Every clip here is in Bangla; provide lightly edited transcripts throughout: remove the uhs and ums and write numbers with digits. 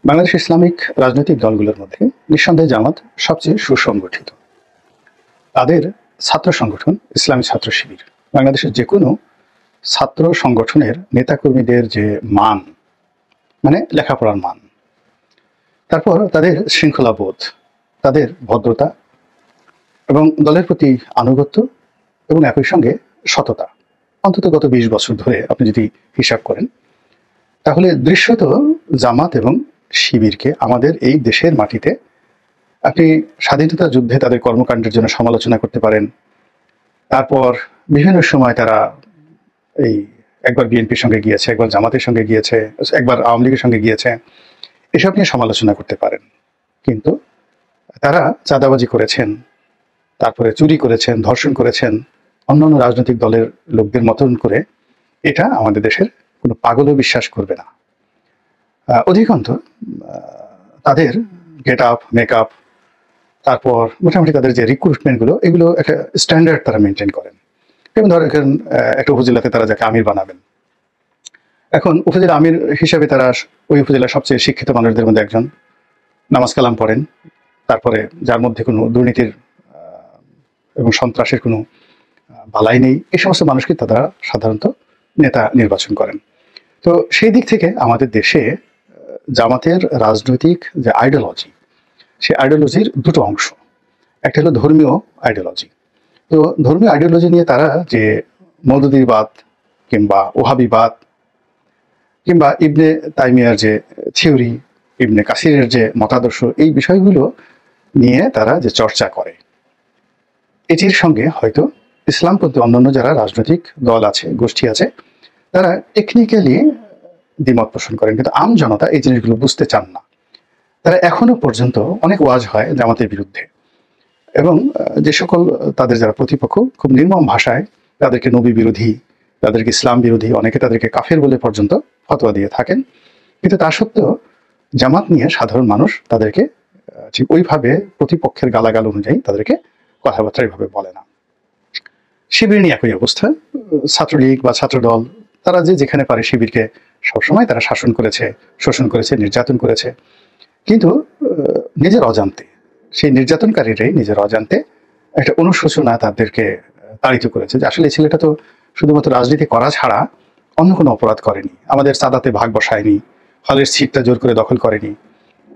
বাংলাদেশ ইসলামিক রাজনৈতিক দলগুলোর মধ্যে নিঃসন্দেহে জামাত সবচেয়ে সুসংগঠিত। তাদের ছাত্র সংগঠন ইসলামী ছাত্র শিবির বাংলাদেশের যে কোনো ছাত্র সংগঠনের নেতাকর্মীদের যে মান, মানে লেখাপড়ার মান, তারপর তাদের শৃঙ্খলাবোধ, তাদের ভদ্রতা এবং দলের প্রতি আনুগত্য এবং একই সঙ্গে সততা, অন্তত গত ২০ বছর ধরে আপনি যদি হিসাব করেন, তাহলে দৃশ্যত জামাত এবং শিবিরকে আমাদের এই দেশের মাটিতে আপনি স্বাধীনতা যুদ্ধে তাদের কর্মকাণ্ডের জন্য সমালোচনা করতে পারেন। তারপর বিভিন্ন সময় তারা এই একবার বিএনপির সঙ্গে গিয়েছে, একবার জামাতের সঙ্গে গিয়েছে, একবার আওয়ামী লীগের সঙ্গে গিয়েছে, এসব নিয়ে সমালোচনা করতে পারেন। কিন্তু তারা চাঁদাবাজি করেছেন, তারপরে চুরি করেছেন, ধর্ষণ করেছেন অন্যান্য রাজনৈতিক দলের লোকদের মতন করে, এটা আমাদের দেশের কোনো পাগলও বিশ্বাস করবে না। অধিকাংশ তাদের গেট আপ, মেকআপ, তারপর মোটামুটি তাদের যে রিক্রুটমেন্টগুলো, এগুলো একটা স্ট্যান্ডার্ড তারা মেনটেন করেন। যেমন ধর এখন একটা উপজেলাতে তারা যাকে আমির বানাবেন, এখন উপজেলা আমির হিসেবে তারা ওই উপজেলার সবচেয়ে শিক্ষিত মানুষদের মধ্যে একজন, নামাজ কালাম পড়েন, তারপরে যার মধ্যে কোনো দুর্নীতির এবং সন্ত্রাসের কোনো বালাই নেই, এই সমস্ত মানুষকে তারা সাধারণত নেতা নির্বাচন করেন। তো সেই দিক থেকে আমাদের দেশে জামাতের রাজনৈতিক যে আইডিওলজি, সেই আইডিওলজির দুটো অংশ। একটা হলো ধর্মীয় আইডিওলজি। তো ধর্মীয় আইডিওলজি নিয়ে তারা যে মওদুদিবাদ কিংবা ওহাবিবাদ কিংবা ইবনে তাইমিয়ার যে থিওরি, ইবনে কাসিরের যে মতাদর্শ, এই বিষয়গুলো নিয়ে তারা যে চর্চা করে, এটির সঙ্গে হয়তো ইসলামপন্থী অন্যান্য যারা রাজনৈতিক দল আছে, গোষ্ঠী আছে, তারা টেকনিক্যালি দ্বিমত পোষণ করেন, কিন্তু আম জনতা এই জিনিসগুলো বুঝতে চান না। তারা এখনো পর্যন্ত অনেক ওয়াজ হয় জামাতের বিরুদ্ধে, এবং যে সকল তাদের যারা প্রতিপক্ষ খুব নির্মম ভাষায় তাদেরকে নবী বিরোধী, তাদেরকে ইসলাম বিরোধী, অনেকে তাদেরকে কাফের বলে পর্যন্ত ফতোয়া দিয়ে থাকেন। কিন্তু তা সত্ত্বেও জামাত নিয়ে সাধারণ মানুষ তাদেরকে ঠিক ওইভাবে প্রতিপক্ষের গালাগাল অনুযায়ী তাদেরকে কথাবার্তা এইভাবে বলে না। শিবির নিয়ে একই অবস্থা। ছাত্রলীগ বা ছাত্রদল তারা যে যেখানে পারে শিবিরকে সবসময় তারা শাসন করেছে, শোষণ করেছে, নির্যাতন করেছে, কিন্তু নিজের অজান্তে সেই নির্যাতনকারীরাই নিজের অজান্তে একটা অনুশোচনা তাদেরকে তাড়িত করেছে যে আসলে এই ছেলেটা তো শুধুমাত্র রাজনীতি করা ছাড়া অন্য কোনো অপরাধ করেনি, আমাদের চাঁদাতে ভাগ বসায়নি, হলের সিটটা জোর করে দখল করেনি,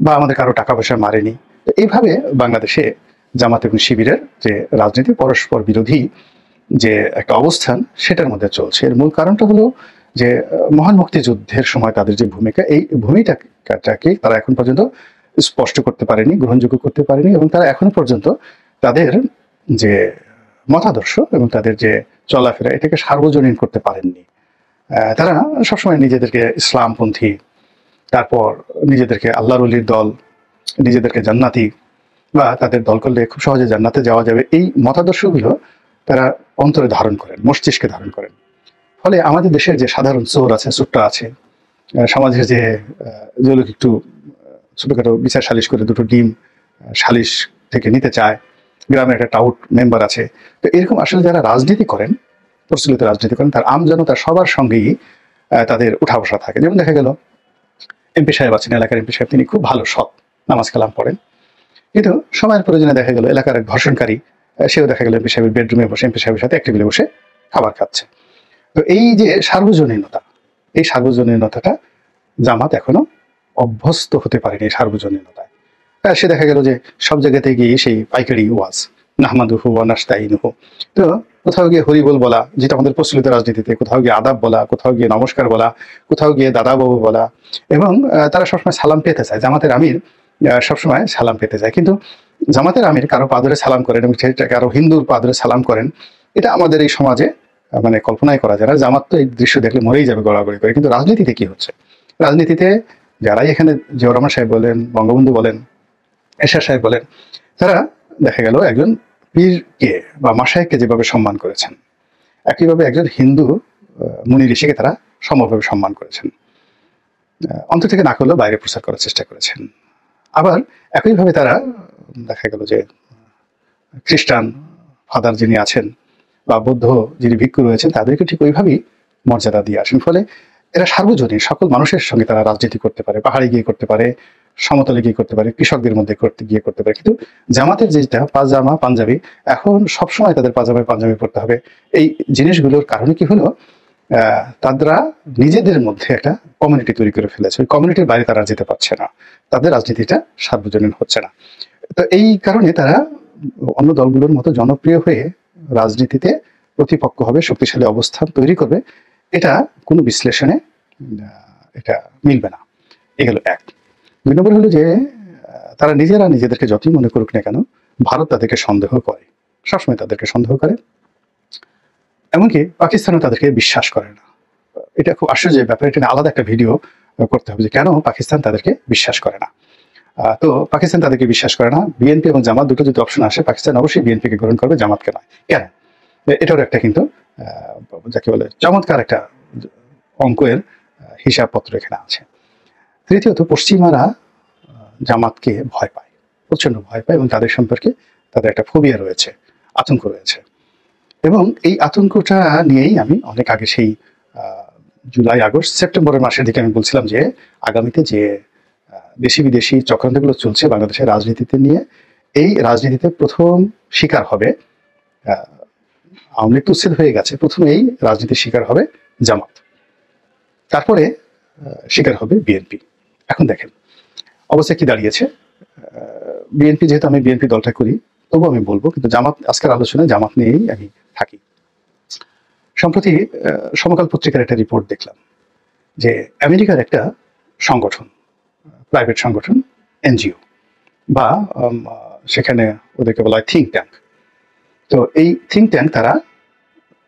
বা আমাদের কারো টাকা পয়সা মারেনি। তো এইভাবে বাংলাদেশে জামাত এবং শিবিরের যে রাজনীতি পরস্পর বিরোধী যে একটা অবস্থান, সেটার মধ্যে চলছে। এর মূল কারণটা হলো যে মহান মুক্তিযুদ্ধের সময় তাদের যে ভূমিকা, এই ভূমিকাটাকে তারা এখন পর্যন্ত স্পষ্ট করতে পারেনি, গ্রহণযোগ্য করতে পারেনি, এবং তারা এখনো পর্যন্ত তাদের যে মতাদর্শ এবং তাদের যে চলাফেরা, এটাকে সার্বজনীন করতে পারেননি। তারা সবসময় নিজেদেরকে ইসলামপন্থী, তারপর নিজেদেরকে আল্লাহর ওলির দল, নিজেদেরকে জান্নাতি, বা তাদের দল করলে খুব সহজে জান্নাতে যাওয়া যাবে, এই মতাদর্শগুলো তারা অন্তরে ধারণ করেন, মস্তিষ্কে ধারণ করেন। ফলে আমাদের দেশের যে সাধারণ চোর আছে, চোরটা আছে, সমাজের যে লোক একটু ছোটখাটো বিচার সালিশ করে দুটো ডিম সালিশ থেকে নিতে চায়, গ্রামের একটা টাউট মেম্বার আছে, তো এরকম আসলে যারা রাজনীতি করেন, প্রচলিত রাজনীতি করেন, তার আমজনতা সবার সঙ্গেই তাদের উঠা বসা থাকে। যেমন দেখা গেল এমপি সাহেব আছেন, এলাকার এমপি সাহেব, তিনি খুব ভালো সৎ, নামাজ কালাম পড়েন, কিন্তু সময়ের প্রয়োজনে দেখা গেল এলাকার এক ধর্ষণকারী, সেও দেখা গেল এমপি সাহেবের বেডরুমে বসে এমপি সাহেবের সাথে এক টেবিলে বসে খাবার খাচ্ছে। তো এই যে সার্বজনীনতা, এই সার্বজনীনতাটা জামাত এখনো অভ্যস্ত হতে পারেনি। এই সার্বজনীনতায় সে দেখা গেল যে সব জায়গাতে গিয়ে সেই পাইকারি ওয়াজ, নাহমাদুহু ওয়া নাস্তাইনুহু, তো কোথাও গিয়ে হরিবল বলা, যেটা আমাদের প্রচলিত রাজনীতিতে, কোথাও গিয়ে আদাব বলা, কোথাও গিয়ে নমস্কার বলা, কোথাও গিয়ে দাদা বাবু বলা, এবং তারা সবসময় সালাম পেতে চায়। জামাতের আমির সবসময় সালাম পেতে চায়, কিন্তু জামাতের আমির কারো পা ধরে সালাম করেন এবং সেটা কারো হিন্দুর পা ধরে সালাম করেন, এটা আমাদের এই সমাজে মানে কল্পনাই করা যায় না। জামাত তো এই দৃশ্য দেখলে মরেই যাবে গড়াগড়ি করে। কিন্তু রাজনীতিতে কি হচ্ছে? রাজনীতিতে যারাই এখানে জিয়াউর রহমান সাহেব বলেন, বঙ্গবন্ধু বলেন, এরশাদ সাহেব বলেন, তারা দেখা গেল একজন পীরকে বা মাশায়েখকে যেভাবে সম্মান করেছেন, একইভাবে একজন হিন্দু মুনি ঋষিকে তারা সমভাবে সম্মান করেছেন, অন্তর থেকে না করলেও বাইরে প্রচার করার চেষ্টা করেছেন। আবার একইভাবে তারা দেখা গেল যে খ্রিস্টান ফাদার যিনি আছেন বা বৌদ্ধ যিনি ভিক্ষু রয়েছেন, তাদেরকে ঠিক ওইভাবেই মর্যাদা দিয়ে আসেন। ফলে এরা সার্বজনীন, সকল মানুষের সঙ্গে তারা রাজনীতি করতে পারে, পাহাড়ে গিয়ে করতে পারে, সমতলে গিয়ে করতে পারে, কৃষকদের মধ্যে করতে পারে। কিন্তু জামাতের যেটা পাজামা পাঞ্জাবি, এখন সবসময় তাদের পাজামায় পাঞ্জাবি পড়তে হবে। এই জিনিসগুলোর কারণে কি হলো, তারা নিজেদের মধ্যে একটা কমিউনিটি তৈরি করে ফেলেছে। ওই কমিউনিটির বাইরে তারা যেতে পারছে না, তাদের রাজনীতিটা সার্বজনীন হচ্ছে না। তো এই কারণে তারা অন্য দলগুলোর মতো জনপ্রিয় হয়ে রাজনীতিতে প্রতিপক্ষ হবে, শক্তিশালী অবস্থান তৈরি করবে, এটা কোনো বিশ্লেষণে এটা মিলবে না। এগুলো এক। ২ নম্বর হলো যে তারা নিজেরা নিজেদেরকে যতই মনে করুক না কেন, ভারত তাদেরকে সন্দেহ করে, সবসময় তাদেরকে সন্দেহ করে। এমনকি পাকিস্তানও তাদেরকে বিশ্বাস করে না। এটা খুব আশ্চর্যের ব্যাপার। এটা আলাদা একটা ভিডিও করতে হবে যে কেন পাকিস্তান তাদেরকে বিশ্বাস করে না। তো পাকিস্তান তাদেরকে বিশ্বাস করে না। বিএনপি এবং জামাত দুটো যদি অপশন আসে, পাকিস্তান অবশ্যই বিএনপিকে গ্রহণ করবে, জামাতকে নয়। কেন? এটারও একটা কিন্তু যাকে বলে চমৎকার একটা অঙ্কের হিসাবপত্র এখানে আছে। তৃতীয়ত, পশ্চিমারা জামাতকে ভয় পায়, প্রচন্ড ভয় পায়, এবং তাদের সম্পর্কে তাদের একটা ফোবিয়া রয়েছে, আতঙ্ক রয়েছে। এবং এই আতঙ্কটা নিয়েই আমি অনেক আগে, সেই জুলাই, আগস্ট, সেপ্টেম্বরের মাসের দিকে আমি বলছিলাম যে আগামীতে যে দেশি বিদেশি চক্রান্তগুলো চলছে বাংলাদেশের রাজনীতিতে নিয়ে, এই রাজনীতিতে প্রথম শিকার হবে, আওয়ামী লীগ তো উচ্ছেদ হয়ে গেছে, প্রথমে এই রাজনীতির শিকার হবে জামাত, তারপরে শিকার হবে বিএনপি। এখন দেখেন অবস্থা কি দাঁড়িয়েছে। বিএনপি, যেহেতু আমি বিএনপি দলটা করি, তবু আমি বলবো, কিন্তু জামাত, আজকের আলোচনায় জামাত নিয়েই আমি থাকি। সম্প্রতি সমকাল পত্রিকার একটা রিপোর্ট দেখলাম যে আমেরিকার একটা সংগঠন, প্রাইভেট সংগঠন, এনজিও, বা সেখানে ওদেরকে বলা হয় থিঙ্ক ট্যাঙ্ক। তো এই থিঙ্ক ট্যাঙ্ক তারা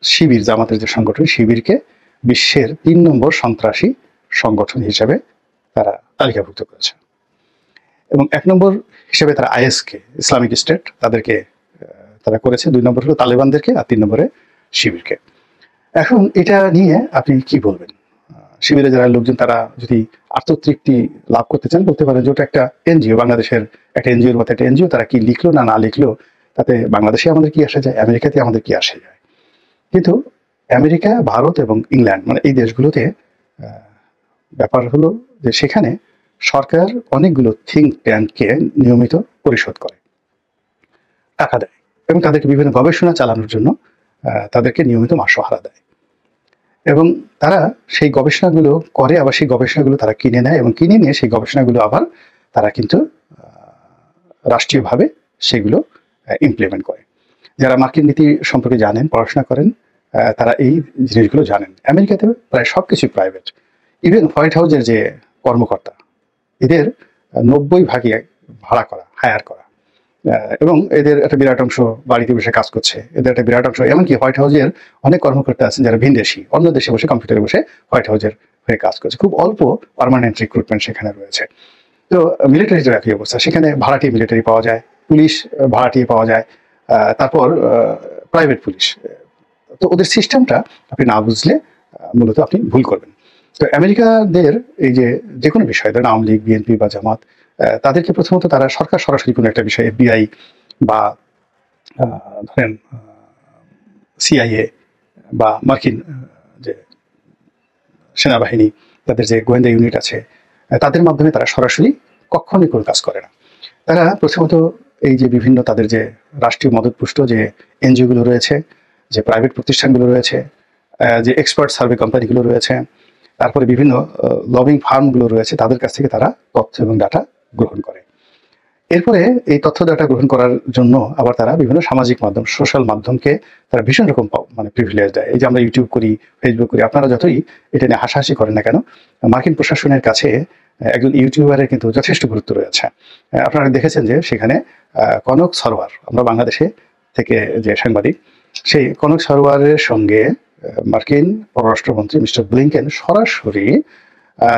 শিবির, জামাতের যে সংগঠন, শিবিরকে বিশ্বের ৩ নম্বর সন্ত্রাসী সংগঠন হিসেবে তারা তালিকাভুক্ত করেছে, এবং ১ নম্বর হিসেবে তারা আইএসকে, ইসলামিক স্টেট, তাদেরকে তারা করেছে। ২ নম্বর হলো তালেবানদেরকে, আর ৩ নম্বরে শিবিরকে। এখন এটা নিয়ে আপনি কি বলবেন? শিবিরে যারা লোকজন, তারা যদি আত্মতৃপ্তি লাভ করতে চান, বলতে পারেন যে ওটা একটা এনজিও, বাংলাদেশের একটা এনজিওর মতো একটা এনজিও, তারা কি লিখলো না লিখলো তাতে বাংলাদেশে আমাদের কি আসে যায়, আমেরিকাতে আমাদের কি আসে যায়। কিন্তু আমেরিকা, ভারত এবং ইংল্যান্ড, মানে এই দেশগুলোতে ব্যাপার হলো যে সেখানে সরকার অনেকগুলো থিঙ্ক ট্যাঙ্ককে নিয়মিত পরিশোধ করে, টাকা দেয়, এবং তাদেরকে বিভিন্ন গবেষণা চালানোর জন্য তাদেরকে নিয়মিত মাসোহারা দেয়, এবং তারা সেই গবেষণাগুলো করে, আবার সেই গবেষণাগুলো তারা কিনে নেয়, এবং কিনে নিয়ে সেই গবেষণাগুলো আবার তারা কিন্তু রাষ্ট্রীয়ভাবে সেগুলো ইমপ্লিমেন্ট করে। যারা মার্কিন নীতি সম্পর্কে জানেন, পড়াশোনা করেন, তারা এই জিনিসগুলো জানেন। আমেরিকাতে প্রায় সব কিছুই প্রাইভেট। ইভেন হোয়াইট হাউসের যে কর্মকর্তা, এদের ৯০% ভাড়া করা, হায়ার করা, এবং এদের একটা বিরাট অংশ বাড়িতে বসে কাজ করছে। এদের একটা বিরাট অংশ, এমনকি হোয়াইট হাউসের অনেক কর্মকর্তা আছেন যারা ভিনদেশি, অন্য দেশে বসে কম্পিউটারে বসে হোয়াইট হাউসের হয়ে কাজ করছে। খুব অল্প পার্মানেন্ট রিক্রুটমেন্ট সেখানে রয়েছে। তো মিলিটারির একই অবস্থা, সেখানে ভাড়াটিয়ে মিলিটারি পাওয়া যায়, পুলিশ ভাড়াটিয়ে পাওয়া যায়, তারপর প্রাইভেট পুলিশ। তো ওদের সিস্টেমটা আপনি না বুঝলে মূলত আপনি ভুল করবেন। তো আমেরিকাদের এই যে কোনো বিষয়, ধরেন আওয়ামী লীগ, বিএনপি বা জামাত, তাদেরকে প্রথমত তারা সরকার সরাসরি কোনো একটা বিষয়, এফবিআই বা ধরেন সিআইএ বা মার্কিন যে সেনাবাহিনী, তাদের যে গোয়েন্দা ইউনিট আছে, তাদের মাধ্যমে তারা সরাসরি কখনোই কোনো কাজ করে না। তারা প্রথমত এই যে বিভিন্ন তাদের যে রাষ্ট্রীয় মদতপুষ্ট যে এনজিওগুলো রয়েছে, যে প্রাইভেট প্রতিষ্ঠানগুলো রয়েছে, যে এক্সপার্ট সার্ভে কোম্পানিগুলো রয়েছে, তারপরে বিভিন্ন লবিং ফার্মগুলো রয়েছে, তাদের কাছ থেকে তারা তথ্য এবং ডাটা গ্রহণ করে। এরপরে এই তথ্য ডাটা গ্রহণ করার জন্য আবার তারা বিভিন্ন সামাজিক মাধ্যম, সোশ্যাল মাধ্যমকে তারা ভীষণ রকম মানে প্রিভিলেজ দেয়। এই যে আমরা ইউটিউব করি, ফেসবুক করি, আপনারা যতই এটা নিয়ে হাসাহাসি করেন না কেন, মার্কিন প্রশাসনের কাছে একজন ইউটিউবারের কিন্তু যথেষ্ট গুরুত্ব রয়েছে। আপনারা দেখেছেন যে সেখানে কনক সরোয়ার, আমরা বাংলাদেশে থেকে যে সাংবাদিক, সেই কনক সরোয়ারের সঙ্গে মার্কিন পররাষ্ট্রমন্ত্রী মিস্টার ব্লিংকেন সরাসরি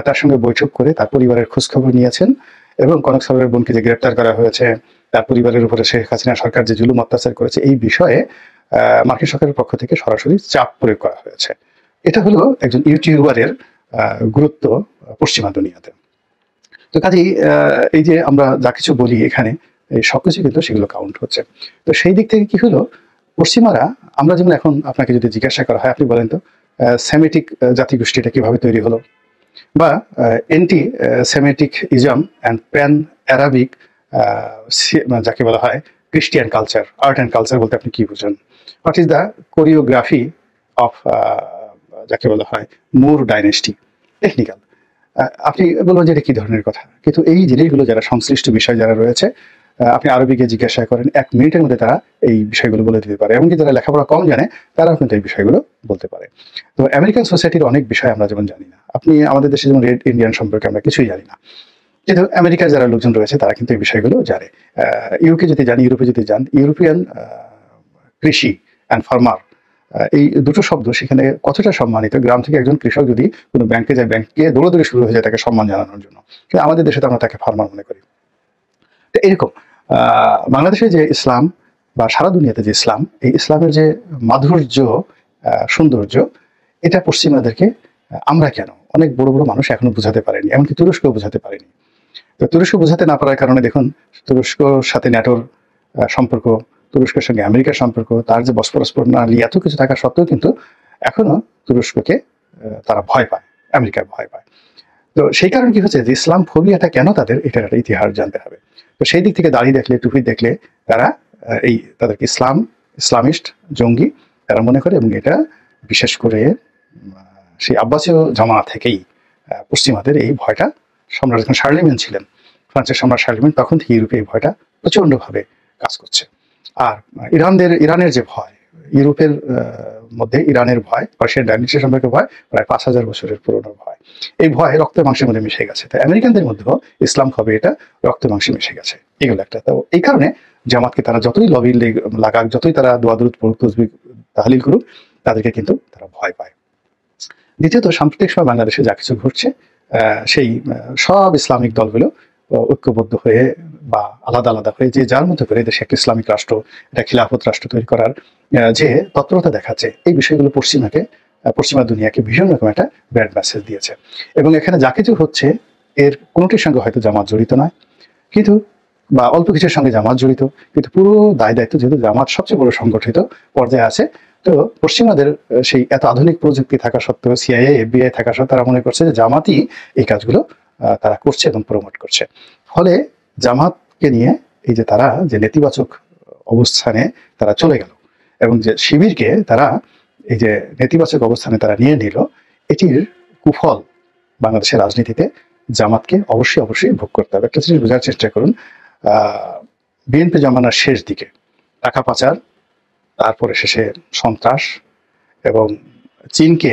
তার সঙ্গে বৈঠক করে তার পরিবারের খোঁজখবর নিয়েছেন, এবং কনক সরোয়ারের বোনকে যে গ্রেপ্তার করা হয়েছে, তার পরিবারের উপরে শেখ হাসিনা সরকার যে জুলুম অত্যাচার করেছে, এই বিষয়ে মার্কিন সরকারের পক্ষ থেকে সরাসরি চাপ প্রয়োগ করা হয়েছে। এটা হলো একজন ইউটিউবারের গুরুত্ব পশ্চিমা দুনিয়াতে। তো কাজেই এই যে আমরা যা কিছু বলি এখানে, এই সবকিছু কিন্তু সেগুলো কাউন্ট হচ্ছে। তো সেই দিক থেকে কি হলো, পশ্চিমারা, আমরা যেমন এখন আপনাকে যদি জিজ্ঞাসা করা হয়, আপনি বলেন তো সেমিটিক জাতিগোষ্ঠীটা কিভাবে তৈরি হলো, বা anti Semitic ism and pan Arabic, যাকে বলা হয় Christian culture. Art and culture বলতে আপনি কি বুঝেন? What is the choreography of, যাকে বলা হয় মুর ডাইনেস্টি, টেকনিক্যাল। আপনি বলবেন যে এটা কি ধরনের কথা, কিন্তু এই জিনিসগুলো যারা সংশ্লিষ্ট বিষয় যারা রয়েছে, আপনি আরবিকে জিজ্ঞাসা করেন, 1 মিনিটের মধ্যে তারা এই বিষয়গুলো বলে দিতে পারে। এমনকি যারা লেখাপড়া কম জানে তারাও কিন্তু এই বিষয়গুলো বলতে পারে। তো আমেরিকান সোসাইটির অনেক বিষয় আমরা যেমন জানি না, আপনি আমাদের দেশে যেমন রেড ইন্ডিয়ান সম্পর্কে আমরা কিছুই জানি না, কিন্তু আমেরিকার যারা লোকজন রয়েছে তারা কিন্তু এই বিষয়গুলো জানে। ইউকে যদি যান, ইউরোপে যদি যান, ইউরোপিয়ান কৃষি অ্যান্ড ফার্মার, এই দুটো শব্দ সেখানে কতটা সম্মানিত। গ্রাম থেকে একজন কৃষক যদি কোনো ব্যাংকে যায়, ব্যাংকে দৌড়াদৌড়ি শুরু হয়ে যায় তাকে সম্মান জানানোর জন্য, কিন্তু আমাদের দেশে তো আমরা তাকে ফার্মার মনে করি। তো এরকম বাংলাদেশে যে ইসলাম বা সারা দুনিয়াতে যে ইসলাম, এই ইসলামের যে মাধুর্য, সৌন্দর্য, এটা পশ্চিমাদেরকে আমরা কেন অনেক বড় বড় মানুষ এখনো বোঝাতে পারেনি, এমনকি তুরস্কও বোঝাতে পারেনি। তো তুরস্ক বোঝাতে না পারার কারণে দেখুন তুরস্কর সাথে ন্যাটোর সম্পর্ক, তুরস্কের সঙ্গে আমেরিকার সম্পর্ক, তার যে বসফরাস প্রণালী, এত কিছু থাকা সত্ত্বেও কিন্তু এখনো তুরস্ককে তারা ভয় পায়, আমেরিকা ভয় পায়। তো সেই কারণে কি হচ্ছে যে ইসলাম ফোবিয়াটা কেন তাদের, এটার একটা ইতিহাস জানতে হবে। তো সেই দিক থেকে দাঁড়িয়ে দেখলে, টুপি দেখলে তারা তাদেরকে ইসলামিস্ট, জঙ্গি তারা মনে করে, এবং এটা বিশেষ করে সেই আব্বাসীয় জামানা থেকেই পশ্চিমাদের এই ভয়টা, সম্রাট যখন শার্লেমেন ছিলেন, ফ্রান্সের সম্রাট শার্লেমেন, তখন থেকে ইউরোপে এই ভয়টা প্রচণ্ডভাবে কাজ করছে। আর ইরানের যে ভয়, ইউরোপের মধ্যে ইরানের ভয়, পার্সিয়ান ডাইনেস্টি সম্পর্কে ভয়, প্রায় 5000 বছরের পুরনো ভয়। এই ভয় রক্ত মাংসের মধ্যে মিশে গেছে। তাই আমেরিকানদের মধ্যেও ইসলাম হবে এটা রক্ত মাংসে মিশে গেছে, এগুলো একটা। তো এই কারণে জামাতকে তারা যতই লবি লাগাক, যতই তারা দোয়া দরুদ পড়ুক, তাসবিহ তাহলিল করুক, তাদেরকে কিন্তু তারা ভয় পায়। দ্বিতীয়ত, সাম্প্রতিক সময় বাংলাদেশে যা কিছু ঘটছে, সেই সব ইসলামিক দলগুলো ঐক্যবদ্ধ হয়ে বা আলাদা আলাদা হয়ে যে যার মধ্যে করে দেশে একটা ইসলামিক রাষ্ট্র, একটা খিলাফত রাষ্ট্র তৈরি করার যে তৎপরতা দেখাচ্ছে, এই বিষয়গুলো পশ্চিমা দুনিয়াকে ভীষণ রকম একটা ব্যাড মেসেজ দিয়েছে। এবং এখানে যা কিছু হচ্ছে এর কোনোটির সঙ্গে হয়তো জামাত জড়িত নয়, কিন্তু বা অল্প কিছুর সঙ্গে জামাত জড়িত, কিন্তু পুরো দায় দায়িত্ব যেহেতু জামাত সবচেয়ে বড় সংগঠিত পর্যায়ে আছে। তো পশ্চিমাদের সেই এত আধুনিক প্রযুক্তি থাকা সত্ত্বেও, সিআইএ এফবিআই থাকা সত্ত্বেও তারা মনে করছে যে জামাতই এই কাজগুলো তারা করছে এবং প্রমোট করছে। ফলে জামাতকে নিয়ে এই যে তারা যে নেতিবাচক অবস্থানে তারা চলে গেল, এবং যে শিবিরকে তারা এই যে নেতিবাচক অবস্থানে তারা নিয়ে নিল, এটির কুফল বাংলাদেশের রাজনীতিতে জামাতকে অবশ্যই ভোগ করতে হবে। একটা জিনিস বোঝার চেষ্টা করুন, বিএনপি জমানার শেষ দিকে টাকা পাচার, তারপরে শেষে সন্ত্রাস, এবং চীনকে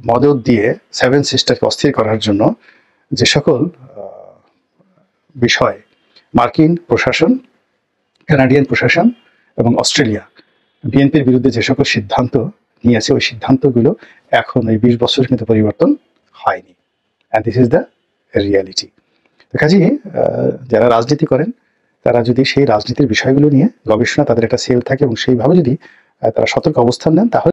মদত দিয়ে 7 সিস্টারকে অস্থির করার জন্য যে সকল বিষয় মার্কিন প্রশাসন, কানাডিয়ান প্রশাসন এবং অস্ট্রেলিয়া বিএনপির বিরুদ্ধে যে সকল সিদ্ধান্ত নিয়েছে, ওই সিদ্ধান্তগুলো এখন এই 20 বছর কিন্তু পরিবর্তন হয়নি। And this is the reality. তো কাজেই যারা রাজনীতি করেন তারা যদি সেই রাজনীতির বিষয়গুলো নিয়ে গবেষণা, তাদের একটা সেল থাকে, এবং সেইভাবে যদি তারা সতর্ক অবস্থান নেন, তাহলে